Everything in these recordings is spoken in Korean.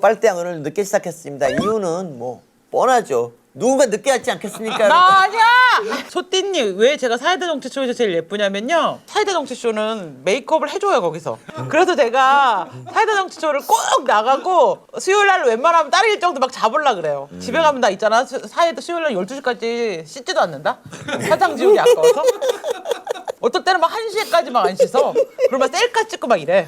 빨대양 오늘 늦게 시작했습니다. 이유는 뭐 뻔하죠. 누군가 늦게 왔지 않겠습니까? 나 아니야! 소띠님 왜 제가 사이다 정치쇼에서 제일 예쁘냐면요, 사이다 정치쇼는 메이크업을 해줘요 거기서. 그래서 제가 사이다 정치쇼를 꼭 나가고 수요일날 웬만하면 다른 일정도 막 잡으려 그래요. 집에 가면 나 있잖아, 사이다 수요일날 12시까지 씻지도 않는다? 화장 지우기 아까워서. 어떤 때는 막 1시에까지 막 안 씻어. 그러면 셀카 찍고 막 이래.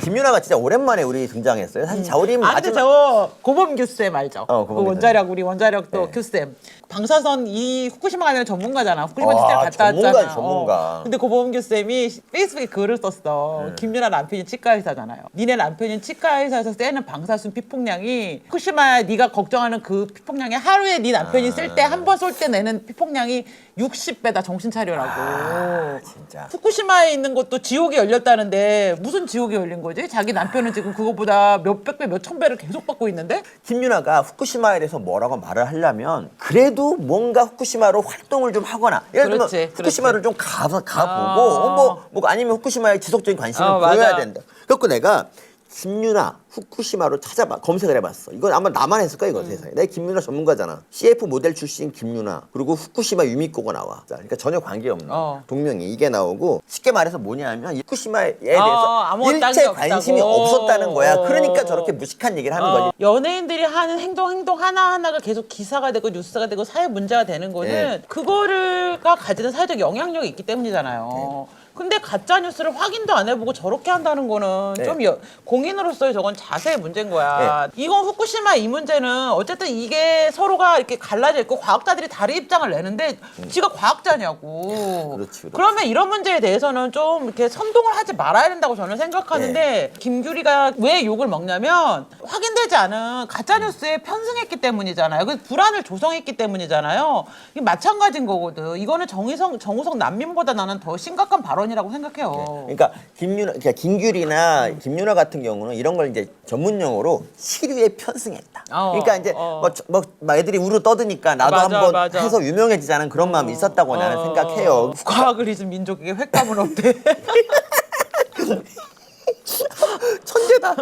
김윤아가 진짜 오랜만에 우리 등장했어요. 사실 자우림 근데 저 고범규쌤 알죠? 고범규 그 원자력, 우리 원자력 또 규쌤. 방사선 이 후쿠시마 가면 전문가잖아. 후쿠시마 직접 갔다 왔잖아. 전문가. 근데 고범규쌤이 페이스북에 글을 썼어. 김윤아 남편이 치과 의사잖아요. 니네 남편이 치과 의사에서 쐬는 방사선 피폭량이 후쿠시마 네가 걱정하는 그 피폭량이 하루에 네 남편이 쓸 때 한 번 쏠 때 내는 피폭량이 60배다. 정신 차려라고. 진짜. 후쿠시마에 있는 것도 지옥이 열렸다는데 무슨 지옥이 열린 거지? 자기 남편은 지금 그거보다 몇백 배, 몇천 배를 계속 받고 있는데? 김윤아가 후쿠시마에 대해서 뭐라고 말을 하려면 그래도 뭔가 후쿠시마로 활동을 좀 하거나 예를 들면 그렇지, 후쿠시마를 좀 가보고 뭐 아니면 후쿠시마에 지속적인 관심을 보여야 맞아. 된다. 그래서 내가 김윤아 후쿠시마로 찾아봐 검색을 해봤어. 이건 아마 나만 했을 거야 이거 세상에. 내가 김윤아 전문가잖아. CF 모델 출신 김윤아 그리고 후쿠시마 유미코가 나와. 자, 그러니까 전혀 관계없는 동명이 이게 나오고 쉽게 말해서 뭐냐면 후쿠시마에 대해서 일체 관심이 없었다는 거야. 그러니까 저렇게 무식한 얘기를 하는 거지. 연예인들이 하는 행동 하나하나가 계속 기사가 되고 뉴스가 되고 사회 문제가 되는 거는 그거를가 가지는 사회적 영향력이 있기 때문이잖아요. 근데 가짜 뉴스를 확인도 안 해보고 저렇게 한다는 거는 좀 공인으로서의 저건 자세의 문제인 거야. 이건 후쿠시마 이 문제는 어쨌든 이게 서로가 이렇게 갈라져 있고 과학자들이 다른 입장을 내는데 지가 과학자냐고. 그렇지. 그러면 이런 문제에 대해서는 좀 이렇게 선동을 하지 말아야 된다고 저는 생각하는데 김규리가 왜 욕을 먹냐면 확인되지 않은 가짜 뉴스에 편승했기 때문이잖아요. 그 불안을 조성했기 때문이잖아요. 이게 마찬가지인 거거든. 이거는 정우성 난민보다 나는 더 심각한 발언. 이라고 생각해요. 그러니까 김규리나 김윤아 같은 경우는 이런 걸 이제 전문용어로 시류에 편승했다. 그러니까 이제 막 애들이 우르 떠드니까 나도 한번 해서 유명해지자는 그런 마음이 있었다고 나는 생각해요. 과학을 잊은 민족에게 횟감은 없대. 천재다.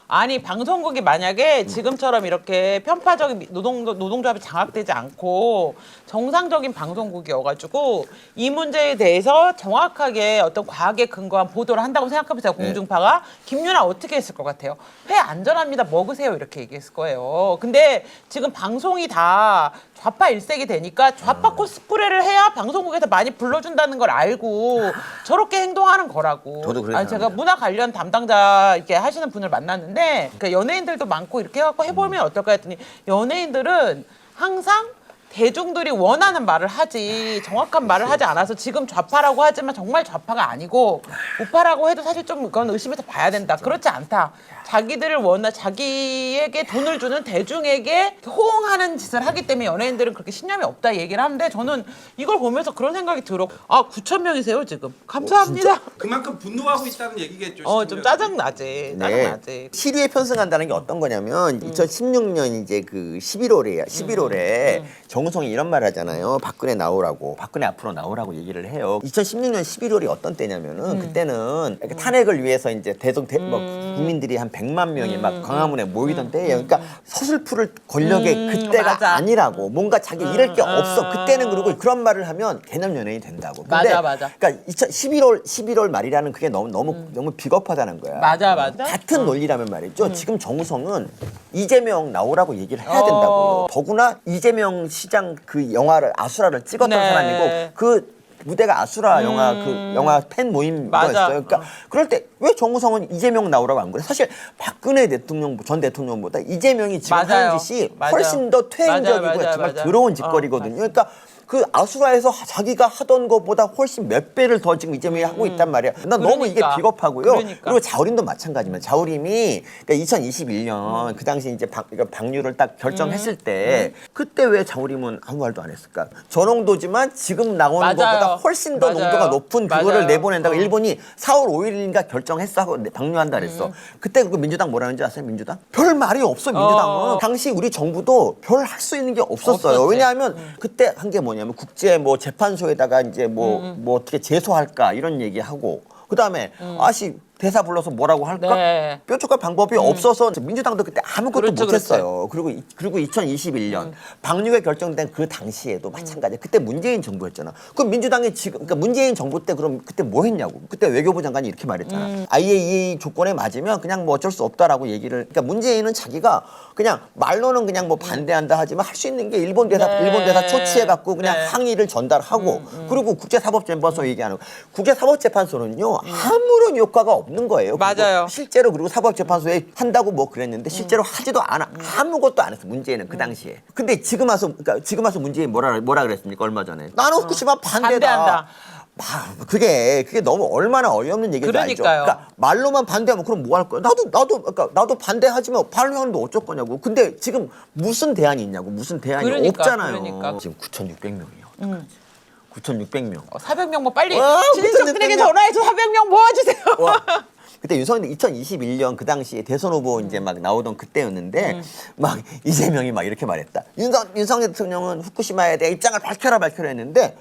아니 방송국이 만약에 지금처럼 이렇게 편파적인 노동조합이 장악되지 않고 정상적인 방송국이어가지고 이 문제에 대해서 정확하게 어떤 과학에 근거한 보도를 한다고 생각해보세요. 공중파가 김윤아 어떻게 했을 것 같아요? 회 안전합니다. 먹으세요 이렇게 얘기했을 거예요. 근데 지금 방송이 다 좌파 일색이 되니까 좌파 코스프레를 해야 방송국에서 많이 불러준다는 걸 알고 저렇게 행동하는 거라고. 저도 그래요. 제가 문화 관련 담당자 이렇게 하시는 분을 만났는데 그러니까 연예인들도 많고 이렇게 해갖고 해보면 어떨까 했더니 연예인들은 항상 대중들이 원하는 말을 하지 정확한 말을 하지 않아서 지금 좌파라고 하지만 정말 좌파가 아니고 우파라고 해도 사실 좀 그건 의심해서 봐야 된다. 그렇지 않다. 자기에게 돈을 주는 대중에게 호응하는 짓을 하기 때문에 연예인들은 그렇게 신념이 없다 얘기를 하는데 저는 이걸 보면서 그런 생각이 들어. 9천 명이세요 지금. 감사합니다. 그만큼 분노하고 있다는 얘기겠죠. 좀 짜증나지. 짜증나지. 시류에 편승한다는 게 어떤 거냐면 2016년 이제 그 11월에 정우성이 이런 말 하잖아요. 박근혜 나오라고. 박근혜 앞으로 나오라고 얘기를 해요. 2016년 11월이 어떤 때냐면은 그때는 탄핵을 위해서 이제 국민들이 한 100만 명이 막 광화문에 모이던 때예요. 그러니까 서슬프를 권력의 그때가 아니라고. 뭔가 자기 잃을 게 없어. 그때는 그리고 그런 말을 하면 개념 연예인이 된다고. 근데 맞아. 그러니까 11월 말이라는 그게 너무 비겁하다는 거야. 맞아. 같은 논리라면 말이죠. 지금 정우성은 이재명 나오라고 얘기를 해야 된다고요. 더구나 이재명 시장 그 영화를 아수라를 찍었던 사람이고 그 무대가 아수라 영화 팬 모임이었어요. 그러니까 그럴 때 왜 정우성은 이재명 나오라고 안 그래? 사실 박근혜 전 대통령보다 이재명이 지금 하는 짓이 훨씬 더 퇴행적이고 정말 더러운 짓거리거든요. 그러니까 그 아수라에서 자기가 하던 것보다 훨씬 몇 배를 더 지금 이재명이 하고 있단 말이야. 난 너무 이게 비겁하고요. 그리고 자우림도 마찬가지면 자우림이 그러니까 2021년 그 당시 이제 방류를 딱 결정했을 때 그때 왜 자우림은 아무 말도 안 했을까? 저농도지만 지금 나오는 것보다 훨씬 더 농도가 높은 그거를 내보낸다고 일본이 4월 5일인가 결정했어 하고 방류한다 그랬어. 그때 그 민주당 뭐라는지 아세요? 민주당? 별 말이 없어 민주당은. 당시 우리 정부도 별 할 수 있는 게 없었어요. 왜냐하면 그때 한 게 뭐냐면 국제 뭐 재판소에다가 이제 뭐 어떻게 제소할까 이런 얘기하고 그다음에 아씨 대사 불러서 뭐라고 할까? 네. 뾰족한 방법이 없어서 민주당도 그때 아무것도 그렇죠, 못했어요. 그리고 2021년 방류가 결정된 그 당시에도 마찬가지. 그때 문재인 정부였잖아. 그럼 민주당이 지금 그러니까 문재인 정부 때 그럼 그때 뭐 했냐고. 그때 외교부 장관이 이렇게 말했잖아. IAEA 조건에 맞으면 그냥 뭐 어쩔 수 없다라고 얘기를. 그러니까 문재인은 자기가 그냥 말로는 그냥 뭐 반대한다 하지만 할 수 있는 게 일본 대사 초치해 갖고 그냥 항의를 전달하고 그리고 국제사법재판소 얘기하는 거. 국제사법재판소는요 아무런 효과가 없는 거예요. 맞아요. 그리고 실제로 그리고 사법재판소에 한다고 뭐 그랬는데 실제로 하지도 않아. 아무것도 안 했어. 문재인은 그 당시에. 근데 지금 와서 문재인 뭐라 그랬습니까? 얼마 전에. 나는 후쿠시마 반대다. 반대한다. 그게 너무 얼마나 어이없는 얘기인지 알죠. 그러니까요. 그러니까 말로만 반대하면 그럼 뭐 할 거야? 나도 반대하지만 반대하는데 어쩔 거냐고. 근데 지금 무슨 대안이 있냐고. 무슨 대안이 그러니까, 없잖아요. 그러니까. 지금 9,600명이요. 9,600명. 400명 뭐 빨리 와, 진인정신에게 9,600명. 전화해서 400명 모아주세요. 와. 그때 윤석열 2021년 그 당시에 대선 후보 이제 막 나오던 그때였는데 막 이재명이 막 이렇게 말했다. 윤석열 대통령은 후쿠시마에 대해 입장을 밝혀라 했는데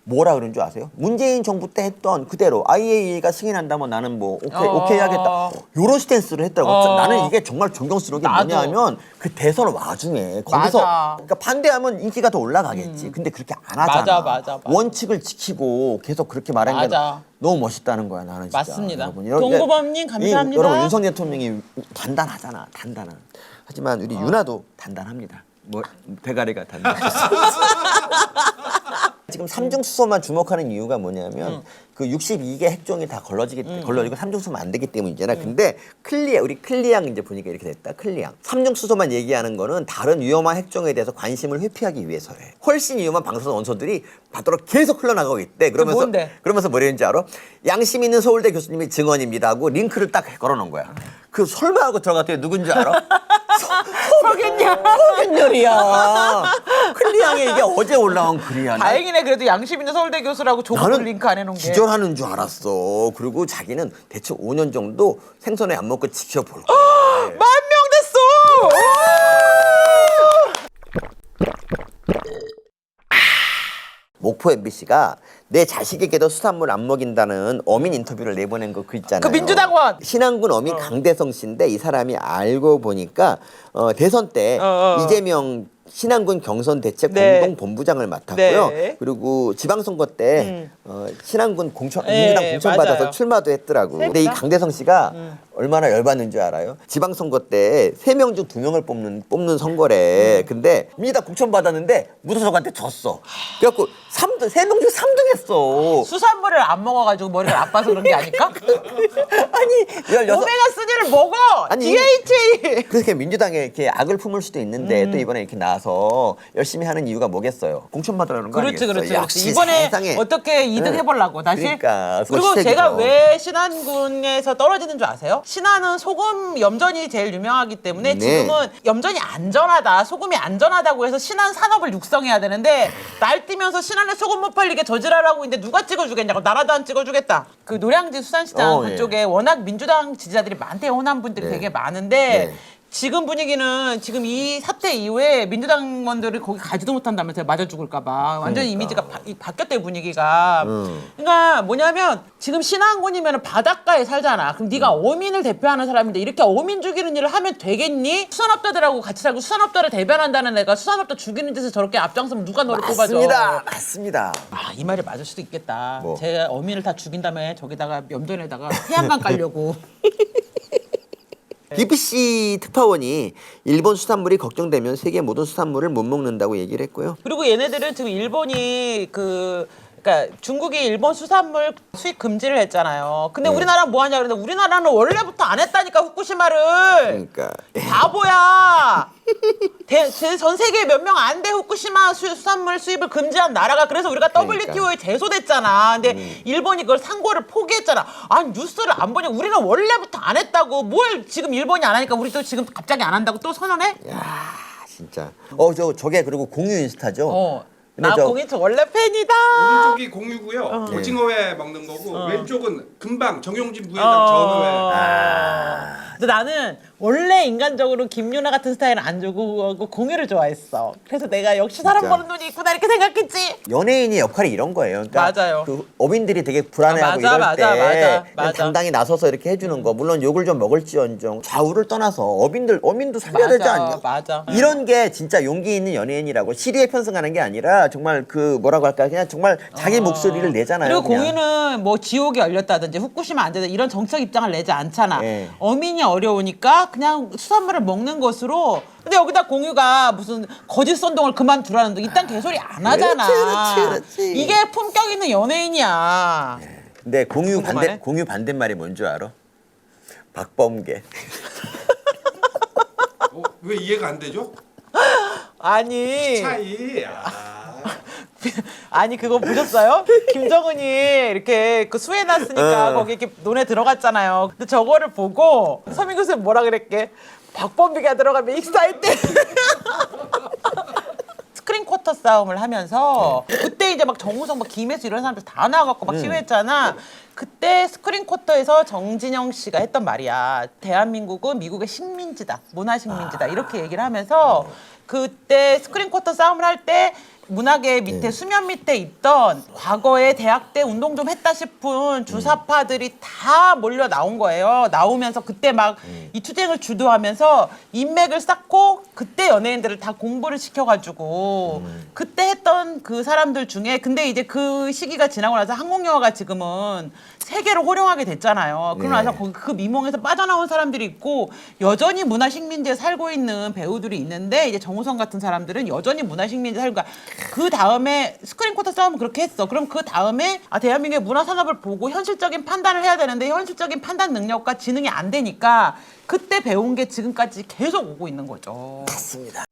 뭐라 그런 줄 아세요? 문재인 정부 때 했던 그대로 IAEA가 승인한다면 나는 뭐 오케이 하겠다. 요런 스탠스를 했더라고요. 나는 이게 정말 존경스러운 게 나도. 뭐냐면 그 대선 와중에 거기서 맞아. 그러니까 반대하면 인기가 더 올라가겠지. 근데 그렇게 안 하잖아. 맞아. 원칙을 지키고 계속 그렇게 말한 게 맞아. 너무 멋있다는 거야 나는 진짜. 맞습니다. 여러분, 동고범님 감사합니다. 여러분 윤석열 대통령이 단단하잖아. 단단한. 하지만 우리 윤아도 단단합니다. 뭐 대가리가 단단하셨어. 지금 삼중수소만 주목하는 이유가 뭐냐면 그 62개 핵종이 다 걸러지고 삼중수소만 안 되기 때문이잖아. 근데 우리 클리앙 이제 보니까 이렇게 됐다. 클리앙. 삼중수소만 얘기하는 거는 다른 위험한 핵종에 대해서 관심을 회피하기 위해서래. 훨씬 위험한 방사선 원소들이 바다로 계속 흘러나가고 있대. 그러면서 뭐라는지 알아? 양심 있는 서울대 교수님이 증언입니다 하고 링크를 딱 걸어놓은 거야. 그 설마 하고 들어갔더니 누군지 알아? 서균열이야. 클리앙에 이게 어제 올라온 글이야. 다행이네. 그래도 양심 있는 서울대 교수라고 조건을 링크 안 해놓은 게. 기절하는 줄 알았어. 그리고 자기는 대충 5년 정도 생선회 안 먹고 지켜볼 거야. 10,000명 됐어. 목포 MBC가 내 자식에게도 수산물 안 먹인다는 어민 인터뷰를 내보낸 거 그 있잖아요. 그 민주당원. 신안군 어민 강대성 씨인데 이 사람이 알고 보니까 대선 때 이재명 신안군 경선 대책 네. 공동본부장을 맡았고요. 네. 그리고 지방선거 때 신안군 네, 민주당 공천받아서 맞아요. 출마도 했더라고. 근데 이 강대성 씨가 얼마나 열받는 줄 알아요? 지방선거 때 3명 중 2명을 뽑는 선거래. 근데 민주당 공천받았는데 무소속한테 졌어. 그래갖고 3명 중 3등 했어. 수산물을 안 먹어가지고 머리가 아파서 그런 게 아닐까? 아니 16. 오메가3를 먹어. 아니, DHA. 그렇게 민주당에 이렇게 악을 품을 수도 있는데 또 이번에 이렇게 나와서 열심히 하는 이유가 뭐겠어요? 공천받으라는 거 그렇지, 아니겠어요? 그렇지. 역시 이번에 세상에. 어떻게 이득해보려고 다시. 그러니까, 그리고 소시적이죠. 제가 왜 신안군에서 떨어지는 줄 아세요? 신안은 소금 염전이 제일 유명하기 때문에 네. 지금은 염전이 안전하다, 소금이 안전하다고 해서 신안 산업을 육성해야 되는데 날뛰면서 신안에 소금 못 팔리게 저지랄하고 있는데 누가 찍어주겠냐고. 나라도 안 찍어주겠다. 그 노량진 수산시장 그쪽에 워낙 민주당 지지자들이 많대요. 호남 분들이 되게 많은데 지금 분위기는 지금 이 사태 이후에 민주당원들이 거기 가지도 못한다면서요. 맞아 죽을까봐. 완전히 이미지가 바뀌었대요, 분위기가. 그러니까 뭐냐면 지금 신안군이면 바닷가에 살잖아. 그럼 네가 어민을 대표하는 사람인데 이렇게 어민 죽이는 일을 하면 되겠니? 수산업자들하고 같이 살고 수산업자를 대변한다는 애가 수산업자 죽이는 짓을 저렇게 앞장서면 누가 너를 뽑아줘? 맞습니다. 아, 이 말이 맞을 수도 있겠다. 뭐. 제가 어민을 다 죽인 다음에 저기다가 염전에다가 태양광 깔려고. BBC 특파원이 일본 수산물이 걱정되면 세계 모든 수산물을 못 먹는다고 얘기를 했고요. 그리고 얘네들은 지금 일본이 그러니까 중국이 일본 수산물 수입 금지를 했잖아요. 근데 우리나라는 뭐 하냐 그러는데 우리나라는 원래부터 안 했다니까 후쿠시마를. 그러니까 바보야. 전 세계에 몇 명 안 돼 후쿠시마 수산물 수입을 금지한 나라가. 그래서 우리가 WTO에 제소됐잖아. 근데 일본이 그걸 상고를 포기했잖아. 아니 뉴스를 안 보냐. 우리는 원래부터 안 했다고. 뭘 지금 일본이 안 하니까 우리 또 지금 갑자기 안 한다고 또 선언해? 야 진짜. 저게 그리고 공유 인스타죠. 근데 나 공인초 원래 팬이다. 오른쪽이 공유고요. 오징어회 먹는 거고 왼쪽은 금방 정용진 부회장 전어회. 근데 나는 원래 인간적으로 김유나 같은 스타일은 안 주고 공유를 좋아했어. 그래서 내가 역시 사람 진짜. 보는 눈이 있구나 이렇게 생각했지. 연예인의 역할이 이런 거예요. 그러니까 맞아요. 그 어민들이 되게 불안해하고 맞아, 이럴 때 맞아. 그냥 당당히 나서서 이렇게 해주는 거. 물론 욕을 좀 먹을지언정 좌우를 떠나서 어민도 살려야 되지 않냐. 맞아. 이런 게 진짜 용기 있는 연예인이라고 시리에 편승하는 게 아니라 정말 그 뭐라고 할까 그냥 정말 자기 목소리를 내잖아요. 그리고 그냥. 공유는 뭐 지옥이 열렸다든지 후쿠시마 안 되다 이런 정책 입장을 내지 않잖아. 네. 어민이 어려우니까 그냥 수산물을 먹는 것으로. 근데 여기다 공유가 무슨 거짓 선동을 그만두라는 등 이딴 개소리 안 하잖아. 그렇지. 이게 품격 있는 연예인이야. 근데 궁금하네. 공유 반대말이 뭔 줄 알아? 박범계. 왜 이해가 안 되죠? 아니. 차이. 아니 그거 보셨어요? 김정은이 이렇게 그 수해놨으니까 거기 이렇게 논에 들어갔잖아요. 근데 저거를 보고 서민구 쌤 뭐라 그랬게? 박범비가 들어가면 익사할 때 스크린 쿼터 싸움을 하면서 그때 이제 막 정우성 막 김혜수 이런 사람들 다 나와갖고 막 시위했잖아. 그때 스크린 쿼터에서 정진영 씨가 했던 말이야. 대한민국은 미국의 식민지다, 문화 식민지다 이렇게 얘기를 하면서 그때 스크린 쿼터 싸움을 할 때 문학의 밑에 수면 밑에 있던 과거에 대학 때 운동 좀 했다 싶은 주사파들이 다 몰려 나온 거예요. 나오면서 그때 막 이 투쟁을 주도하면서 인맥을 쌓고 그때 연예인들을 다 공부를 시켜가지고 그때 했던 그 사람들 중에 근데 이제 그 시기가 지나고 나서 한국 영화가 지금은 세계로 호령하게 됐잖아요. 그러고 나서 그 미몽에서 빠져나온 사람들이 있고 여전히 문화 식민지에 살고 있는 배우들이 있는데 이제 정우성 같은 사람들은 여전히 문화 식민지에 살고 그 다음에 스크린 쿼터 싸움은 그렇게 했어. 그럼 그 다음에 대한민국의 문화 산업을 보고 현실적인 판단을 해야 되는데 현실적인 판단 능력과 지능이 안 되니까 그때 배운 게 지금까지 계속 오고 있는 거죠. 맞습니다.